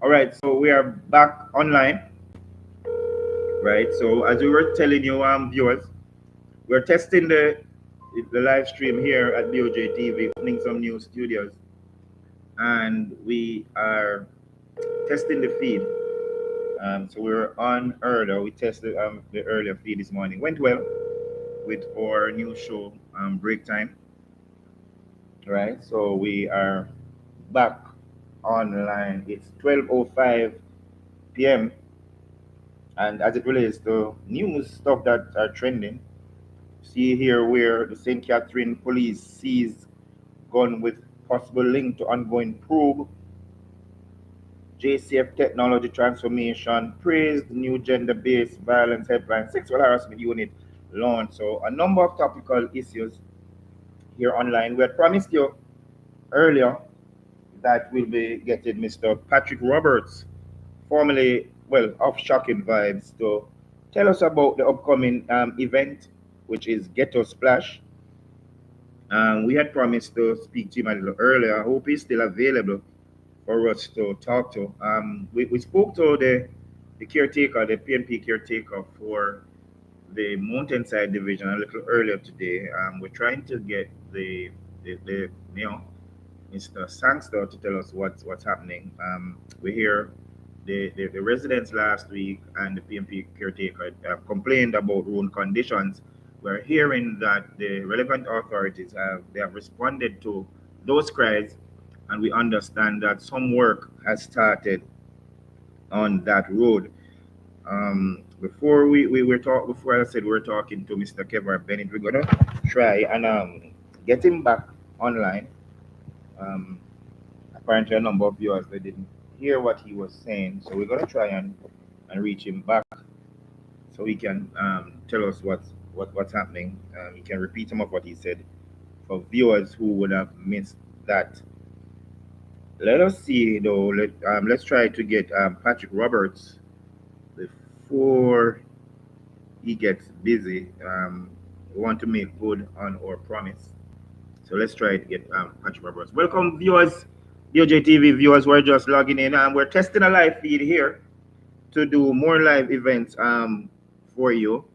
All right, so we are back online, right? So as we were telling you, viewers, we're testing the live stream here at BOJTV, opening some new studios, and we are testing the feed. So we were on earlier. We tested the earlier feed this morning. Went well with our new show, Break Time, right? So we are back online. It's 12:05 p.m. And as it relates to news stuff that are trending, see here where the St. Catherine police seized gun with possible link to ongoing probe. JCF technology transformation praised new gender-based violence helpline sexual harassment unit launch. So a number of topical issues here online. We had promised you earlier that we'll be getting Mr. Patrick Roberts, formerly, well, of Shocking Vibes, to tell us about the upcoming event, which is Ghetto Splash. We had promised to speak to him a little earlier. I hope he's still available for us to talk to. We spoke to the caretaker, the PNP caretaker for the Mountainside Division a little earlier today. We're trying to get the you know Mr. Sangster to tell us what's happening. We hear the residents last week and the PMP caretaker complained about road conditions. We're hearing that the relevant authorities have responded to those cries, and we understand that some work has started on that road. Before we were talk before I said we are talking to Mr. Kevin Bennett, we're gonna try and get him back online. Um, Apparently, a number of viewers they didn't hear what he was saying, so we're gonna try and reach him back so he can tell us what's happening. He can repeat some of what he said for viewers who would have missed that. Let us see though. Let's try to get Patrick Roberts before he gets busy. We want to make good on our promise. So let's try to get Patrick Roberts. Welcome, viewers, BOJTV viewers. We're just logging in. We're testing a live feed here to do more live events for you.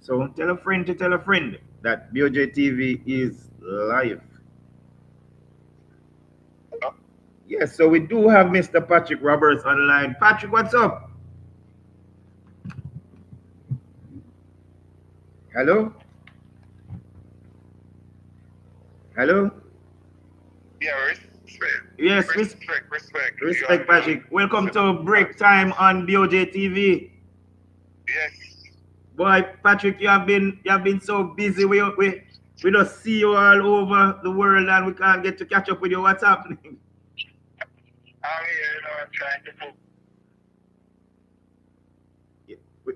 So tell a friend to tell a friend that BOJTV is live. Yes, so we do have Mr. Patrick Roberts online. Patrick, what's up? Hello? Hello? Yeah, respect. Yes, Respect. respect, Patrick. Welcome to Break Time on BOJTV. Yes. Boy, Patrick, you have been so busy. We just see you all over the world and we can't get to catch up with you. What's happening? I'm here, trying to put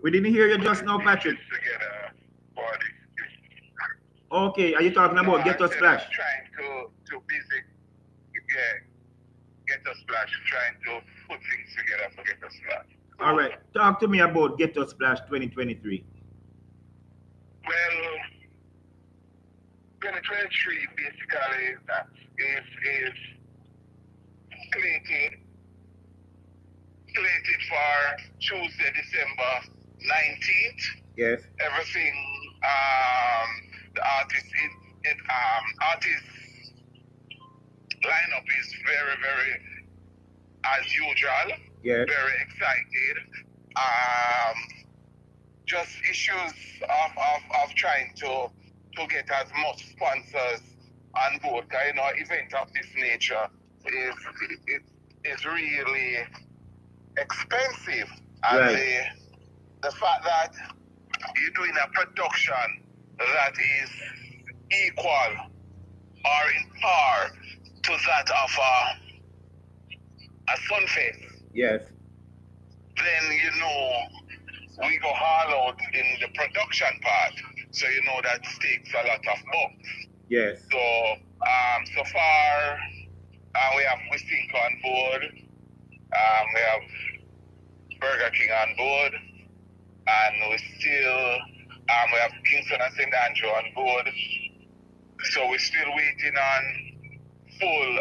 We didn't hear you just now, Patrick. together for this. Okay, are you talking No, about I Get Us said Splash? I'm trying to busy, get a splash, trying to put things together for get a splash. All right, talk to me about Get Us Splash 2023. Well, 2023 basically is slated slated for Tuesday, December 19th. Yes, Everything, the artist lineup is very as usual. yes, Very excited. Um, just issues of trying to get as much sponsors on board. 'Cause, event of this nature is it is really expensive, and right, the fact that you're doing a production that is equal or in par to that of a Sunfest, yes, then we go all out in the production part. So that takes a lot of bucks. yes, So so far we think on board. We have Burger King on board, and we have Kingston and St. Andrew on board. So we're still waiting on full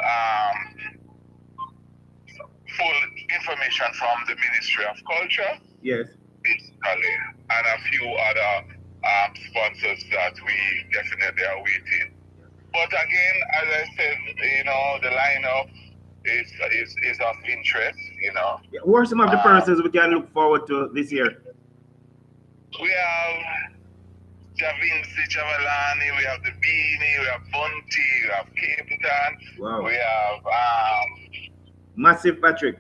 full information from the Ministry of Culture, Yes. basically, and a few other sponsors that we definitely are waiting. But again, as I said, the lineup is of interest. Yeah. Who are some of the persons we can look forward to this year? We have Javinci Javalani, we have the Beanie, we have Bunty, we have Capleton, Wow. we have Massive, Patrick.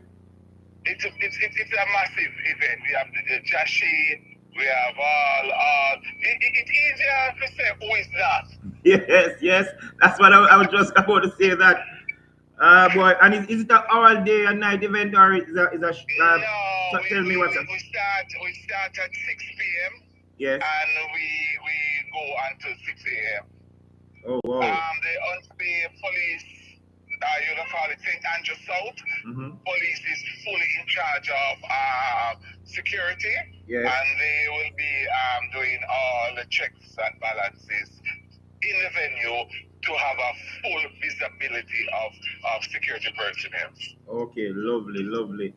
it's a massive event. We have the Jashi, we have it's easier to say who is that. Yes, yes. That's what I was just about to say that. Boy, and is it an all day and night event or No, tell me what's up? we start at 6 p.m. Yes. and we go until 6 a.m. Oh wow. The Unspe police, call it St. Andrew South. Mm-hmm. Police is fully in charge of security, Yes. and they will be doing all the checks and balances in the venue to have a full visibility of security personnel. Okay, lovely, lovely.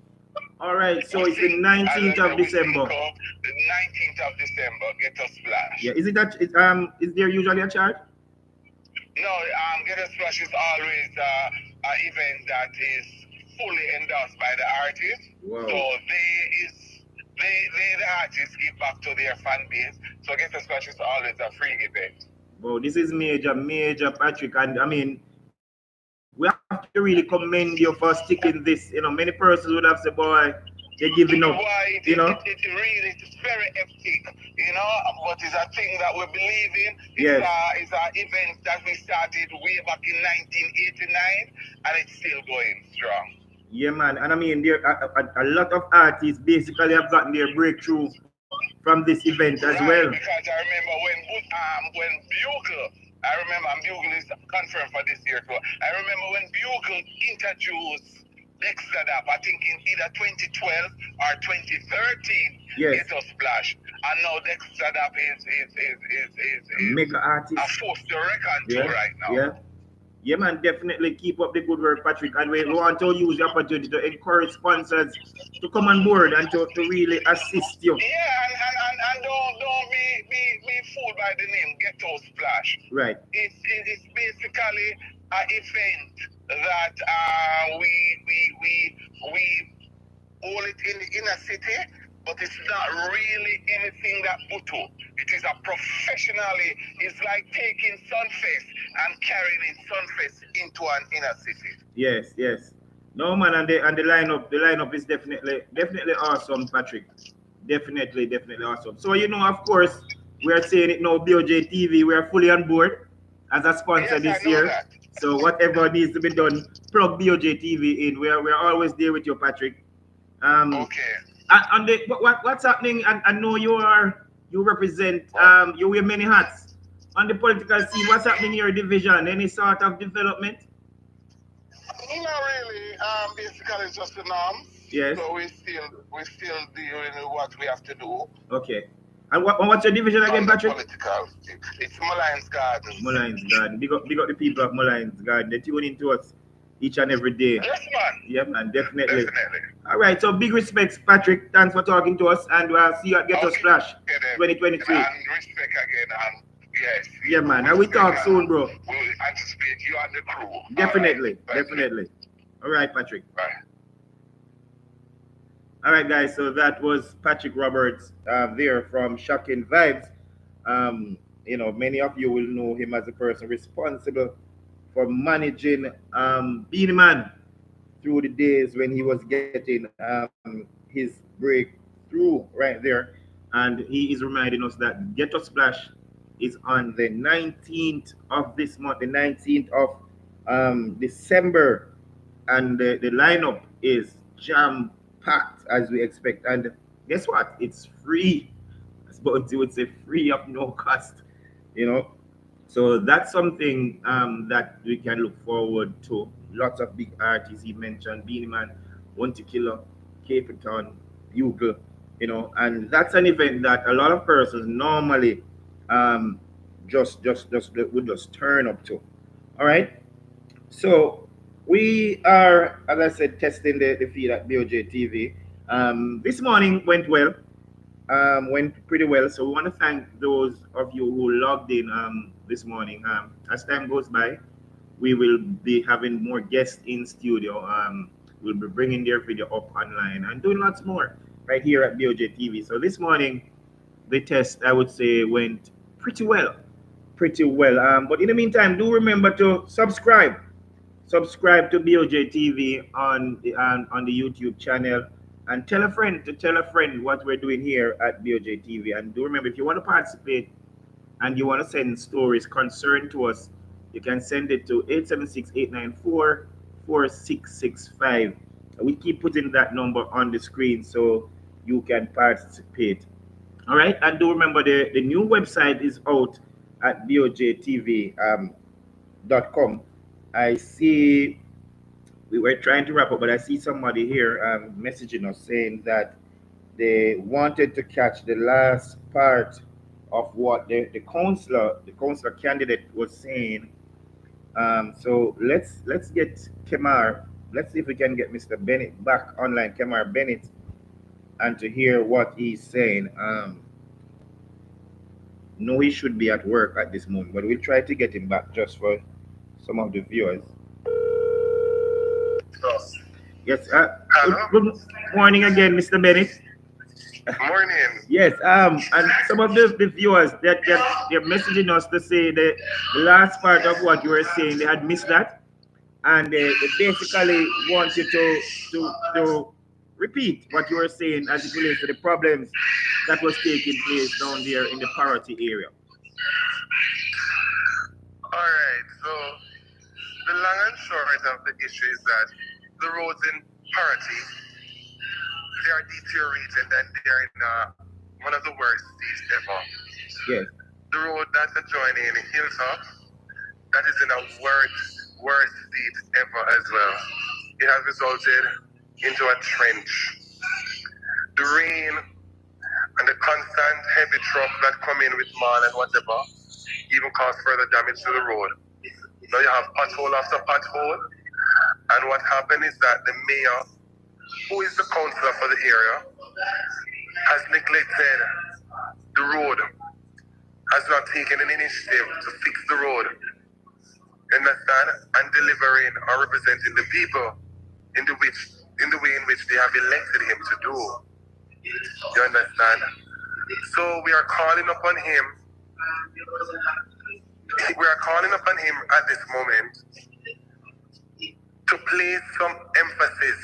All right, so it's the 19th of December. The 19th of December, Get a Splash. Yeah, is is there usually a charge? No, Get a Splash is always an event that is fully endorsed by the artist. Wow. So the artists give back to their fan base. So Get a Splash is always a free event. Wow, this is major, major, Patrick, and I mean, we have to really commend you for sticking this. Many persons would have said, boy, they're giving up. Why it's very hectic, but it's a thing that we believe in. Yes. It's an event that we started way back in 1989, and it's still going strong. Yeah, man, and I mean, there a lot of artists basically have gotten their breakthrough from this event as well. Because I remember when Bugle, and Bugle is confirmed for this year too. I remember when Bugle introduced Dexter Dap, I think in either 2012 or 2013, Yes. Get a Splash. And now Dexter Dap is Mega artist. a force to reckon to right now. Yeah. Yeah, man, definitely keep up the good work, Patrick. And we want to use the opportunity to encourage sponsors to come on board and to really assist you. Yeah, and don't be fooled by the name Ghetto Splash. Right. It's basically an event that we hold it in the inner city, but it's not really anything that Butu. It is a professionally, it's like taking Sunfest and carrying in Sunfest into an inner city. Yes, yes. No, man, and the lineup is definitely awesome, Patrick. Definitely awesome. So of course, we are saying it now, BOJTV, we are fully on board as a sponsor this year. That. So whatever needs to be done, plug BOJTV in. We're always there with you, Patrick. Okay. And what's happening? I know you represent you wear many hats on the political scene. What's happening in your division? Any sort of development? Not really. Basically, it's just the norm. Yes. So we still doing what we have to do. Okay. And what's your division again, Patrick? Political. It's Mullines Garden. Mullines Garden. Big up the people of Mullines Garden. They tune into us each and every day. Yes, man. Yeah, man, definitely. All right, so big respects, Patrick. Thanks for talking to us, and we'll see you at Get a Splash 2023. And respect again, and yes. Yeah, man, and we talk soon, bro. We'll anticipate you and the crew. Definitely, definitely. All right, Patrick. Bye. All right, guys, so that was Patrick Roberts there from Shocking Vibes. Many of you will know him as the person responsible for managing Beenie Man through the days when he was getting his breakthrough right there. And he is reminding us that Get a Splash is on the 19th of this month, the 19th of December. And the lineup is jam-packed as we expect. And guess what? It's free. As Bounty would say, free of no cost. So that's something that we can look forward to. Lots of big artists he mentioned, Beenie Man, One Killer, Capleton, Bugle, and that's an event that a lot of persons normally just would just turn up to. All right. So We are, as I said, testing the feed at BOJTV. This morning went well, went pretty well. So we want to thank those of you who logged in this morning. As time goes by, we will be having more guests in studio. We'll be bringing their video up online and doing lots more right here at BOJTV. So this morning, the test, I would say, went pretty well. Pretty well. But in the meantime, do remember to subscribe to BOJ TV on the YouTube channel, and tell a friend to tell a friend what we're doing here at BOJ TV. And do remember, if you want to participate and you want to send stories concerned to us, you can send it to 876-894-4665. We keep putting that number on the screen so you can participate. All right, and do remember the new website is out at bojtv.com. I see we were trying to wrap up, but I see somebody here messaging us saying that they wanted to catch the last part of what the counselor candidate was saying. So let's get Kemar. Let's see if we can get Mr. Bennett back online, Kemar Bennett, and to hear what he's saying. No, he should be at work at this moment, but we'll try to get him back just for some of the viewers. Yes. Hello? Good morning again, Mr. Bennett. Morning. Yes. And some of the viewers that they're messaging us to say the last part of what you were saying, they had missed that, and they basically want you to repeat what you were saying as it relates to the problems that was taking place down there in the Parity area. Alright, so the long and short of the issue is that the roads in Parity, they are deteriorating and they're in one of the worst states ever. Yes. The road that's adjoining Hilltop, that is in a worst state ever as well. It has resulted into a trench. The rain and the constant heavy truck that come in with mall and whatever even cause further damage to the road. Now you have pothole after pothole, and what happened is that the mayor, who is the councillor for the area, has neglected the road, has not taken an initiative to fix the road, understand, and delivering or representing the people in the way in which they have elected him to do. You understand? So we are calling upon him. We are calling upon him at this moment to place some emphasis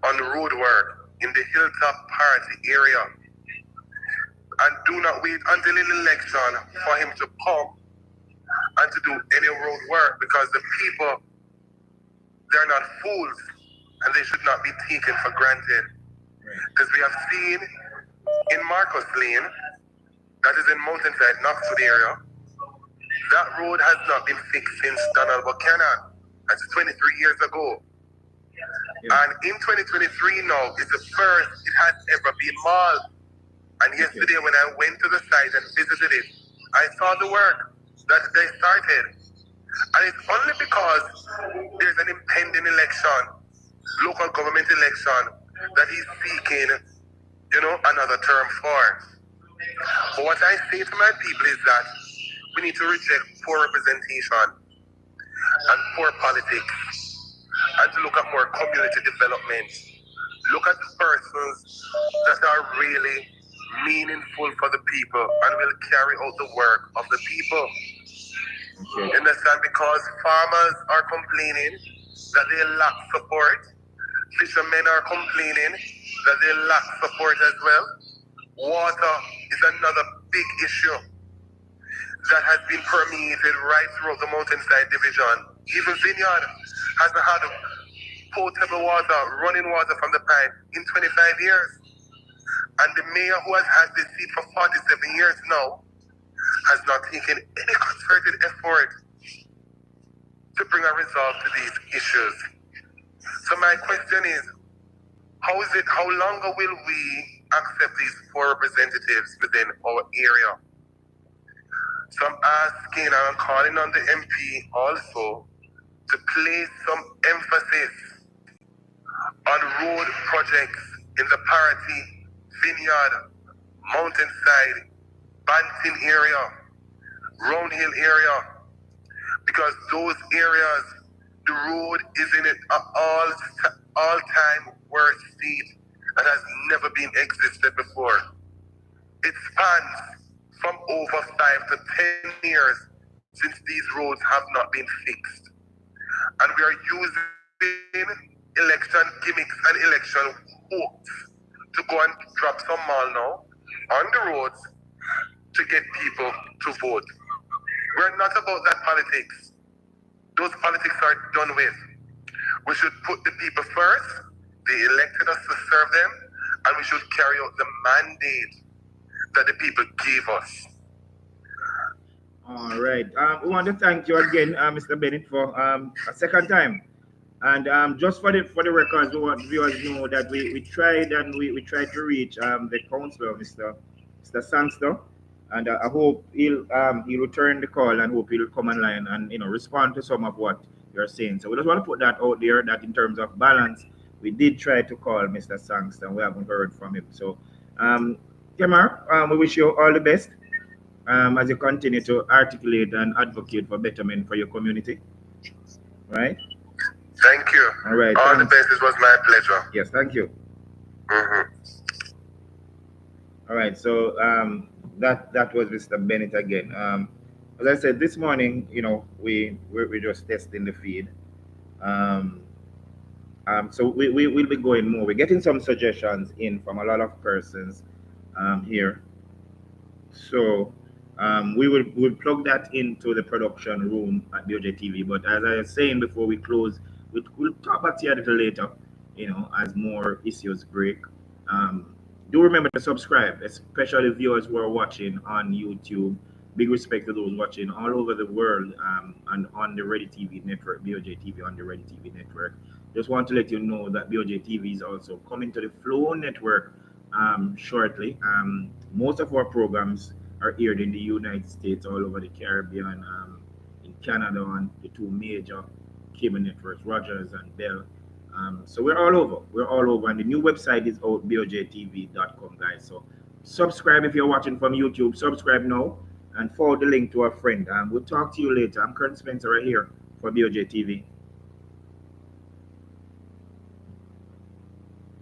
on road work in the Hilltop Party area, and do not wait until an election for him to come and to do any road work, because the people, they're not fools and they should not be taken for granted. Because we have seen in Marcus Lane, that is in Mountainside, Knoxwood area, that road has not been fixed since Donald Buchanan. That's 23 years ago. Yeah. And in 2023 now is the first it has ever been mauled. And yesterday when I went to the site and visited it, I saw the work that they started. And it's only because there's an impending election, local government election, that he's seeking, another term for. But what I say to my people is that we need to reject poor representation and poor politics, and to look at more community development. Look at the persons that are really meaningful for the people and will carry out the work of the people. Okay. Understand? Because farmers are complaining that they lack support. Fishermen are complaining that they lack support as well. Water is another big issue that has been permeated right throughout the Mountainside division. Even Vineyard hasn't had potable water, running water from the pipe in 25 years. And the mayor, who has had this seat for 47 years now, has not taken any concerted effort to bring a resolve to these issues. So my question is, how longer will we accept these poor representatives within our area? So I'm asking and I'm calling on the MP also to place some emphasis on road projects in the Parity, Vineyard, Mountainside, Banting area, Round Hill area, because those areas, the road is in it all time worst state that has never been existed before. It spans from over 5 to 10 years since these roads have not been fixed. And we are using election gimmicks and election hopes to go and drop some mall now on the roads to get people to vote. We're not about that politics. Those politics are done with. We should put the people first. They elected us to serve them, and we should carry out the mandate that the people gave us. All right. We want to thank you again, Mr. Bennett, for a second time. And just for the records, we want viewers know that we tried and we tried to reach the counselor, Mr. Sangster, and I hope he'll return the call and hope he'll come online and respond to some of what you're saying. So we just want to put that out there that in terms of balance, we did try to call Mr. Sangster and we haven't heard from him. So, Kemar, we wish you all the best as you continue to articulate and advocate for betterment for your community. Right? Thank you. All right. All Thanks. the best. It was my pleasure. Yes, thank you. Mm-hmm. All right. So that was Mr. Bennett again. As I said this morning, we're just testing the feed. Um, so we will be going more. We're getting some suggestions in from a lot of persons here. So we'll plug that into the production room at BOJTV. But as I was saying before we close, we'll talk about it a little later, as more issues break. Um, do remember to subscribe, especially viewers who are watching on YouTube. Big respect to those watching all over the world and on the Ready TV network, BOJTV on the Ready TV network. Just want to let you know that BOJTV is also coming to the Flow network shortly. Most of our programs are aired in the United States, all over the Caribbean, in Canada, on the two major cable networks, Rogers and Bell. So we're all over. We're all over. And the new website is out, bojtv.com, guys. So subscribe if you're watching from YouTube. Subscribe now and forward the link to a friend. We'll talk to you later. I'm Kurt Spencer right here for BOJTV.